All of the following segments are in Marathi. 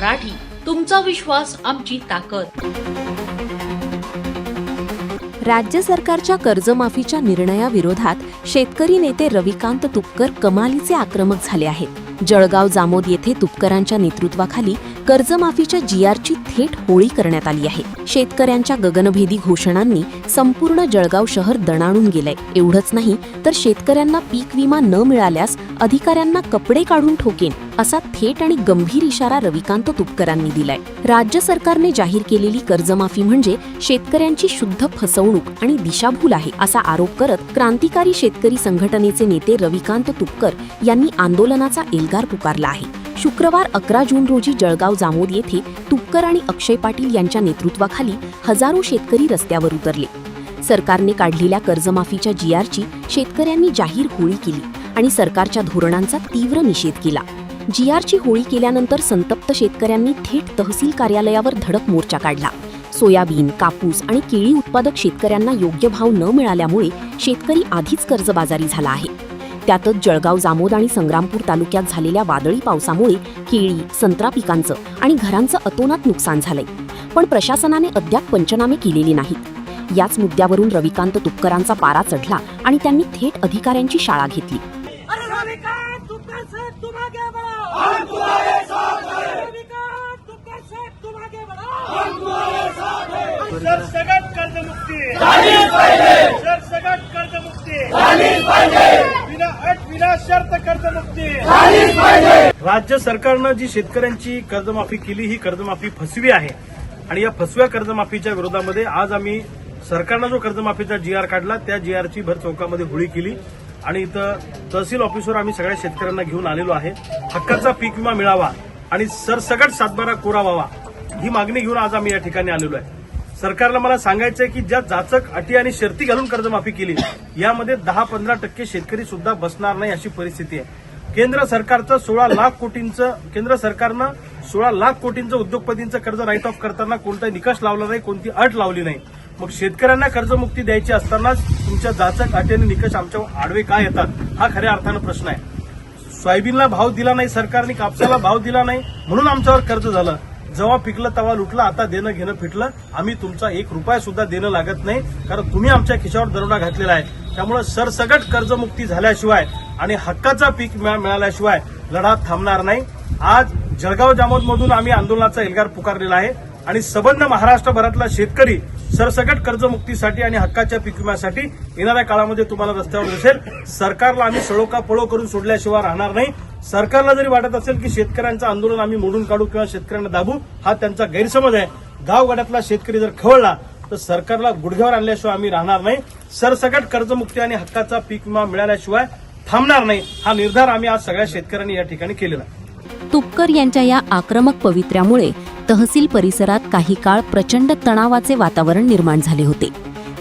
मराठी, तुमचा विश्वास आमची ताकद। राज्य सरकारच्या कर्जमाफीच्या निर्णयाविरोधात शेतकरी नेते रविकांत तुपकर कमालीचे आक्रमक झाले आहेत। जळगाव जामोद येथे तुपकरांच्या नेतृत्वाखाली कर्जमाफीच्या जीआरची थेट होळी करण्यात आली आहे। शेतकऱ्यांच्या गगनभेदी घोषणांनी संपूर्ण जळगाव शहर दणाणून गेलंय। एवढंच नाही तर शेतकऱ्यांना पीक विमा न मिळाल्यास अधिकाऱ्यांना कपडे काढून ठोकेन असा थेट आणि गंभीर इशारा रविकांत तुपकरांनी दिलाय। राज्य सरकारने जाहीर केलेली कर्जमाफी म्हणजे शेतकऱ्यांची शुद्ध फसवणूक आणि दिशाभूल आहे असा आरोप करत क्रांतिकारी शेतकरी संघटनेचे नेते रविकांत तुपकर यांनी आंदोलनाचा एल्गार पुकारला आहे। शुक्रवार 11 जून रोजी जळगाव जामोद येथे तुपकर आणि अक्षय पाटील यांच्या नेतृत्वाखाली हजारो शेतकरी रस्त्यावर उतरले। सरकारने काढलेल्या कर्जमाफीच्या जीआरची शेतकऱ्यांनी जाहीर होळी केली आणि सरकारच्या धोरणांचा तीव्र निषेध केला। जीआरची होळी केल्यानंतर संतप्त शेतकऱ्यांनी थेट तहसील कार्यालयावर धडक मोर्चा काढला। सोयाबीन, कापूस आणि केळी उत्पादक शेतकऱ्यांना योग्य भाव न मिळाल्यामुळे शेतकरी आधीच कर्जबाजारी झाला आहे। त्यातच जळगाव जामोद आणि संग्रामपूर तालुक्यात झालेल्या वादळी पावसामुळे केळी, संत्रा पिकांचं आणि घरांचं अतोनात नुकसान झालंय, पण प्रशासनाने अद्याप पंचनामे केलेले नाहीत। याच मुद्द्यावरून रविकांत तुपकरांचा पारा चढला आणि त्यांनी थेट अधिकाऱ्यांची शाळा घेतली। सरसकट कर्जमुक्ती, सरसकट कर्जमुक्ती, विना अट विना शर्त कर्जमुक्ती। राज्य सरकारनं जी शेतकऱ्यांची कर्जमाफी केली ही कर्जमाफी फसवी आहे आणि या फसव्या कर्जमाफीच्या विरोधामध्ये आज आम्ही सरकारनं जो कर्जमाफीचा जीआर काढला त्या जीआरची भर चौकामध्ये होळी केली आणि इथं तहसील ऑफिसवर आम्ही सगळ्या शेतकऱ्यांना घेऊन आलेलो आहे। हक्काचा पीक विमा मिळावा आणि सरसकट 7/12 कोरा व्हावा ही मागणी घेऊन आज आम्ही या ठिकाणी आलेलो आहे। सरकारला मला सांगायचंय की ज्या जाचक अटी आणि शर्ती घालून कर्जमाफी केली यामध्ये 10-15% शेतकरी सुद्धा बसणार नाही अशी परिस्थिती आहे। केंद्र सरकारनं 16 लाख कोटींचं उद्योगपतींचं कर्ज राईट ऑफ करताना कोणताही निकष लावला नाही, कोणती अट लावली नाही। मग शेतकऱ्यांना कर्जमुक्ती द्यायची असतानाच तुमच्या जाचक अटी आणि निकष आमच्या आडवे काय येतात हा खऱ्या अर्थानं प्रश्न आहे। सोयाबीनला भाव दिला नाही सरकारने, कापसाला भाव दिला नाही म्हणून आमच्यावर कर्ज झालं। जेव्हा पिकलं तेव्हा लुटलं, आता देणं घेणं फिटलं। आम्ही तुमचा 1 रुपया सुद्धा देणं लागत नाही कारण तुम्ही आमच्या खिशावर दरोडा घातलेला आहे। त्यामुळे सरसकट कर्जमुक्ती झाल्याशिवाय आणि हक्काचा पीक मिळाल्याशिवाय लढा थांबणार नाही। आज जळगाव जामोदमधून आम्ही आंदोलनाचा एल्गार पुकारलेला आहे आणि सबंध महाराष्ट्रभरातला शेतकरी सरसकट कर्जमुक्तीसाठी आणि हक्काच्या पीक विम्यासाठी येणाऱ्या काळामध्ये तुम्हाला रस्त्यावर दिसेल। सरकारला आम्ही सळो पळो करून सोडल्याशिवाय राहणार नाही। सरकारला जरी वाटत असेल की शेतकऱ्यांचं आंदोलन आम्ही मोडून काढू किंवा शेतकऱ्यांना दाबू, हा त्यांचा गैरसमज आहे। गावगाड्यातला शेतकरी जर खवळला तर सरकारला गुडघ्यावर आणल्याशिवाय आम्ही राहणार नाही। सरसकट कर्जमुक्ती आणि हक्काचा पीक विमा मिळाल्याशिवाय थांबणार नाही हा निर्धार आम्ही आज सगळ्या शेतकऱ्यांनी या ठिकाणी केलेला आहे। तुपकर यांच्या या आक्रमक पवित्र्यामुळे तहसील परिसरात काही काळ प्रचंड तणावाचे वातावरण निर्माण झाले होते।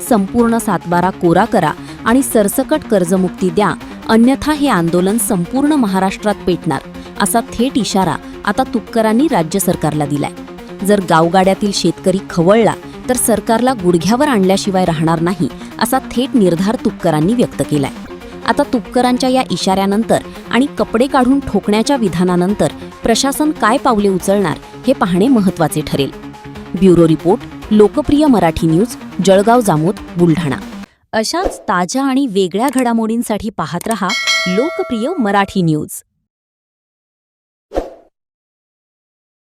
संपूर्ण 7/12 कोरा करा आणि सरसकट कर्जमुक्ती द्या, अन्यथा हे आंदोलन संपूर्ण महाराष्ट्रात पेटणार असा थेट इशारा आता तुपकरांनी राज्य सरकारला दिलाय। जर गावगाड्यातील शेतकरी खवळला तर सरकारला गुडघ्यावर आणल्याशिवाय राहणार नाही असा थेट निर्धार तुपकरांनी व्यक्त केलाय। आता तुपकरांच्या या इशाऱ्यानंतर आणि कपडे काढून ठोकण्याच्या विधानानंतर प्रशासन काय पावले उचलणार हे पाहणे महत्त्वाचे ठरेल। ब्युरो रिपोर्ट, लोकप्रिय मराठी न्यूज, जळगाव जामोद, बुलढाणा। अशाच ताज्या आणि वेगळ्या घडामोडींसाठी पाहत रहा लोकप्रिय मराठी न्यूज।